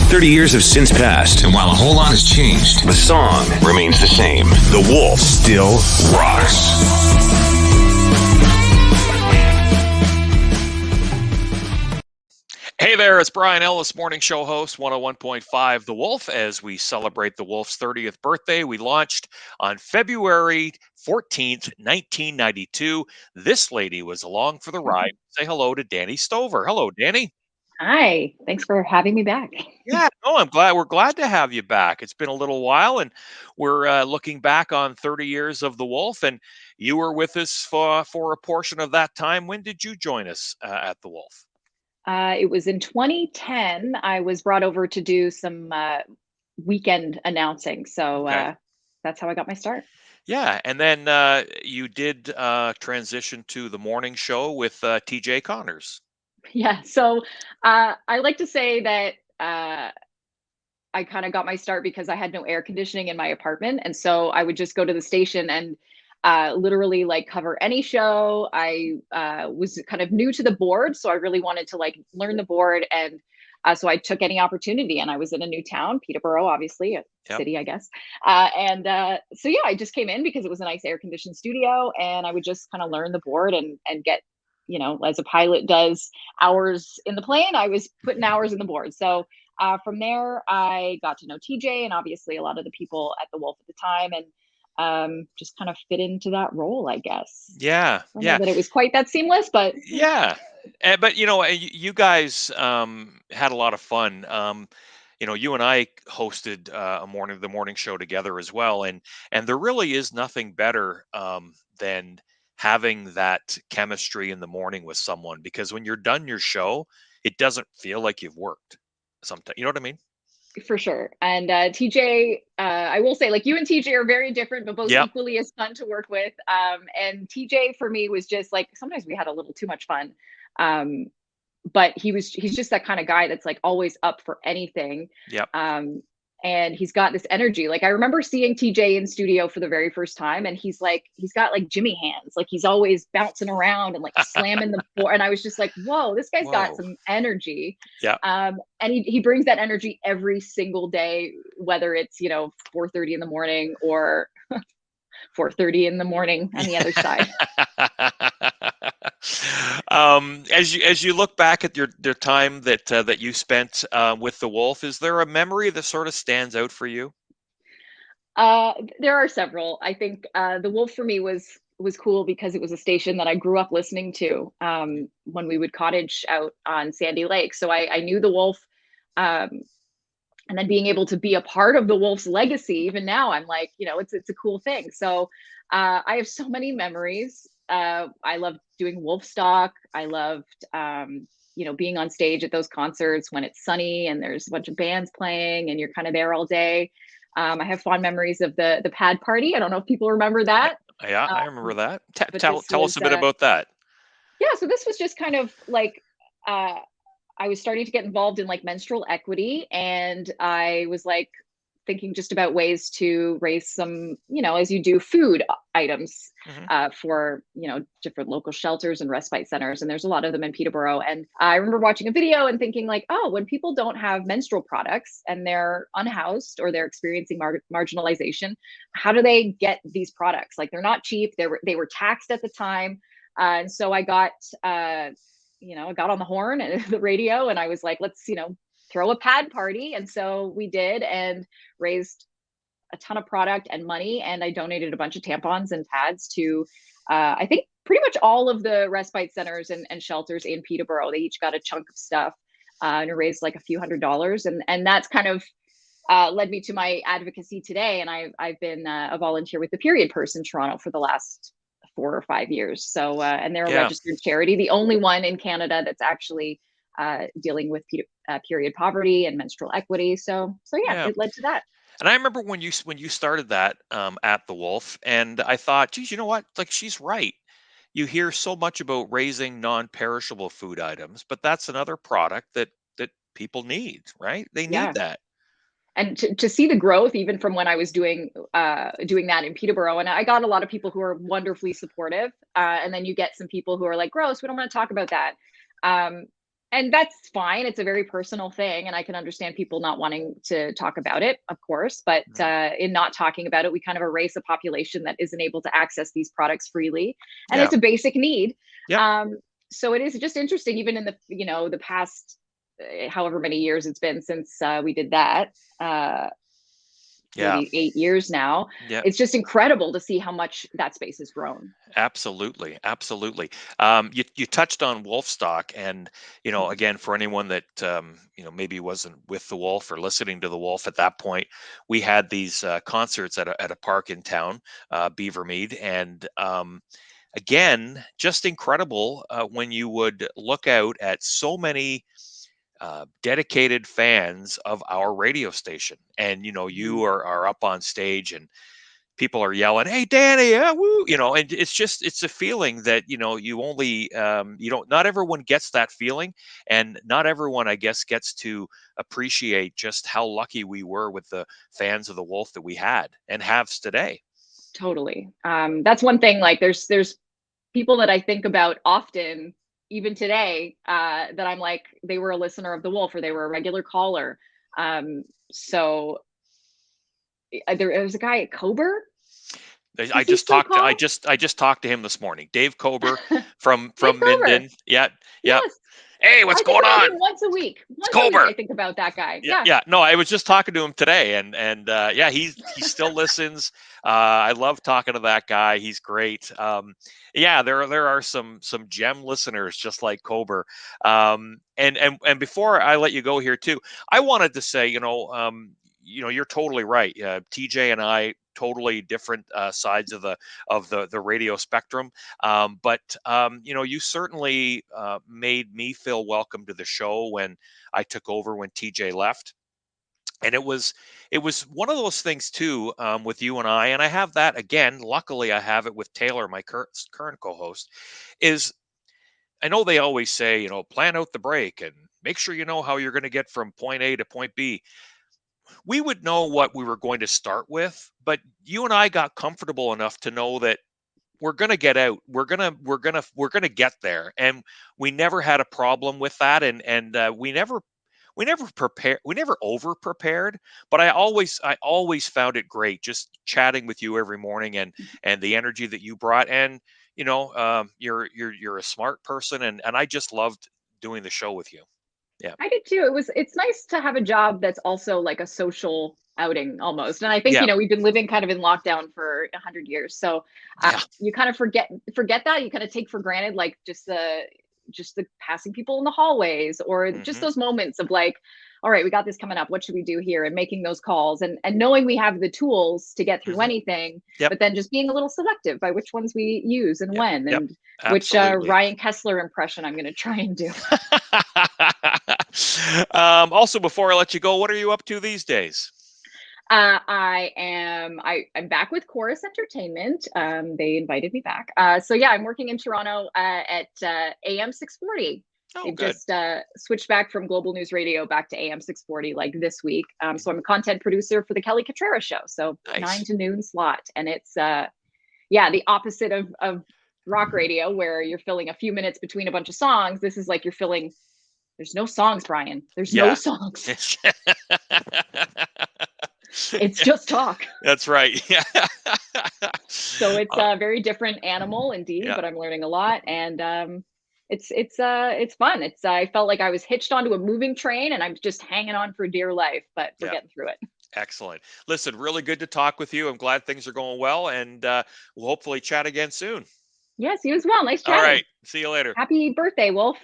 30 years have since passed, and while a whole lot has changed, the song remains the same. The Wolf still rocks. Hey there, it's Brian Ellis, morning show host, 101.5 The Wolf. As we celebrate the Wolf's 30th birthday, we launched on February 14th, 1992. This lady was along for the ride. Say hello to Dani Stover. Hello, Dani. Hi, thanks for having me back. Yeah, no, I'm glad. We're glad to have you back. It's been a little while, and we're looking back on 30 years of The Wolf, and you were with us for a portion of that time. When did you join us at The Wolf? It was in 2010. I was brought over to do some weekend announcing. So Okay. that's how I got my start. Yeah, and then you did transition to the morning show with TJ Connors. Yeah. So I like to say that I kind of got my start because I had no air conditioning in my apartment. And so I would just go to the station and literally like cover any show. I was kind of new to the board. So I really wanted to like learn the board. And so I took any opportunity, and I was in a new town, Peterborough, obviously a Yep. city, I guess. So yeah, I just came in because it was a nice air conditioned studio, and I would just kind of learn the board and get, as a pilot does, hours in the plane. I was putting hours in the board. So from there, I got to know TJ and obviously a lot of the people at the Wolf at the time, and just kind of fit into that role, I guess. Yeah, I don't know yeah, that it was quite that seamless, but yeah. But you guys had a lot of fun. You and I hosted the morning show together as well, and there really is nothing better than having that chemistry in the morning with someone, because when you're done your show, it doesn't feel like you've worked. Sometimes, you know what I mean? for sure. And TJ, I will say, like, you and TJ are very different, but both Yep. equally as fun to work with. And TJ for me was just like, sometimes we had a little too much fun. Um, but he's just that kind of guy that's like always up for anything. Yep. And he's got this energy. Like, I remember seeing TJ in studio for the very first time, and he's got like Jimmy hands. Like, he's always bouncing around and like slamming the floor. And I was just like, whoa, this guy's got Whoa. some energy. Yeah. And he brings that energy every single day, whether it's 4:30 in the morning or 4:30 in the morning on the other side. As you look back at your time that you spent with the Wolf, is there a memory that sort of stands out for you? There are several. I think the Wolf for me was cool because it was a station that I grew up listening to when we would cottage out on Sandy Lake. So I knew the Wolf, um, and then being able to be a part of the Wolf's legacy, even now, I'm like, it's a cool thing. So I have so many memories. I loved doing Wolfstock. I loved being on stage at those concerts when it's sunny and there's a bunch of bands playing and you're kind of there all day. I have fond memories of the pad party. I don't know if people remember Yeah, that. yeah, I remember Um, that. but Tell this tell us was a bit about that. yeah, so this was just kind of like uh I was starting to get involved in like menstrual equity, and I was like thinking just about ways to raise some, as you do, food items Hmm. for, different local shelters and respite centers. And there's a lot of them in Peterborough. And I remember watching a video and thinking like, oh, when people don't have menstrual products and they're unhoused or they're experiencing marginalization, how do they get these products? Like, they're not cheap. They were taxed at the time. And so I got, I got on the horn and the radio, and I was like, let's, throw a pad party. And so we did, and raised a ton of product and money. And I donated a bunch of tampons and pads to, I think, pretty much all of the respite centers and shelters in Peterborough. They each got a chunk of stuff, and it raised like a few $100s. And that's kind of led me to my advocacy today. And I've been a volunteer with the Period Purse in Toronto for the last 4 or 5 years. So, and they're a Yeah, registered charity, the only one in Canada that's actually dealing with period poverty and menstrual equity. So yeah, yeah. it led to that. And I remember when you started that at the Wolf, and I thought, geez, you know what? Like, she's right. You hear so much about raising non-perishable food items, but that's another product that people need, right? They need Yeah. that. And to see the growth, even from when I was doing that in Peterborough, and I got a lot of people who are wonderfully supportive, and then you get some people who are like, gross, we don't want to talk about that. And that's fine. It's a very personal thing, and I can understand people not wanting to talk about it, of course. But Mhm. in not talking about it, we kind of erase a population that isn't able to access these products freely, and Yeah. it's a basic need. Yep. Um, so it is just interesting, even in the the past however many years it's been since we did that. Uh, Yeah. maybe 8 years now. Yeah. It's just incredible to see how much that space has grown. Absolutely, absolutely. You touched on Wolfstock, and Mhm. again, for anyone that maybe wasn't with the Wolf or listening to the Wolf at that point, we had these concerts at a park in town, Beavermead, and again, just incredible when you would look out at so many dedicated fans of our radio station, and Mhm. you are up on stage and people are yelling, "Hey, Danny, woo!" And it's a feeling that you only you don't not everyone gets that feeling, and not everyone, I guess, gets to appreciate just how lucky we were with the fans of the Wolf that we had and have today. Totally. That's one thing. Like, there's people that I think about often, even today, that I'm like, they were a listener of the Wolf or they were a regular caller. So there was a guy at Cober. I Does he just still talked to call? I just talked to him this morning. Dave Kober Dave from Cober. Minden. Yeah, yeah. Yes. Hey, what's I think going about on? him once a week. It's Once a week, I Kober. think about that guy. Yeah, Yeah. yeah. No, I was just talking to him today, and yeah, he still listens. I love talking to that guy. He's great. Yeah, there are some gem listeners just like Kober. And before I let you go here too, I wanted to say, you're totally right. TJ and I totally different sides of the radio spectrum. But you certainly made me feel welcome to the show when I took over when TJ left. And it was one of those things too, with you and I have that again. Luckily, I have it with Taylor, my current co-host. Is I know they always say, plan out the break and make sure you know how you're going to get from point A to point B. We would know what we were going to start with, but you and I got comfortable enough to know that we're going to get out. We're going to get there, and we never had a problem with that. And we never over prepared, but I always found it great just chatting with you every morning, and the energy that you brought. And you're a smart person, and I just loved doing the show with you. Yeah. I did too. It's nice to have a job that's also like a social outing almost. And I think, Yeah. we've been living kind of in lockdown for 100 years. So Yeah. you kind of forget that. You kind of take for granted like just the passing people in the hallways, or just Hmm. those moments of like, all right, we got this coming up. What should we do here? And making those calls, and knowing we have the tools to get through Hmm. anything, Yep. but then just being a little selective by which ones we use and Yep. when, Yep. and which Absolutely. Ryan Kessler impression I'm going to try and do. Also, before I let you go, what are you up to these days? I'm back with Chorus Entertainment. They invited me back. So yeah, I'm working in Toronto at AM 640. Oh, They've good. just switched back from Global News Radio back to AM 640 like this week. So Mhm. I'm a content producer for the Kelly Contreras show. So 9 Nice. to noon slot, and it's yeah, the opposite of rock radio where you're filling a few minutes between a bunch of songs. This is like you're filling. There's no songs, Brian. There's no Yeah. songs. It's Yeah, just talk. that's right. Yeah. So it's Uh, a very different animal indeed, yeah. but I'm learning a lot, and it's fun. It's I felt like I was hitched onto a moving train and I'm just hanging on for dear life, but we're Yeah. getting through it. Excellent. Listen, really good to talk with you. I'm glad things are going well, and we'll hopefully chat again soon. Yes, you as well. Nice All chatting. right. See you later. Happy birthday, Wolf.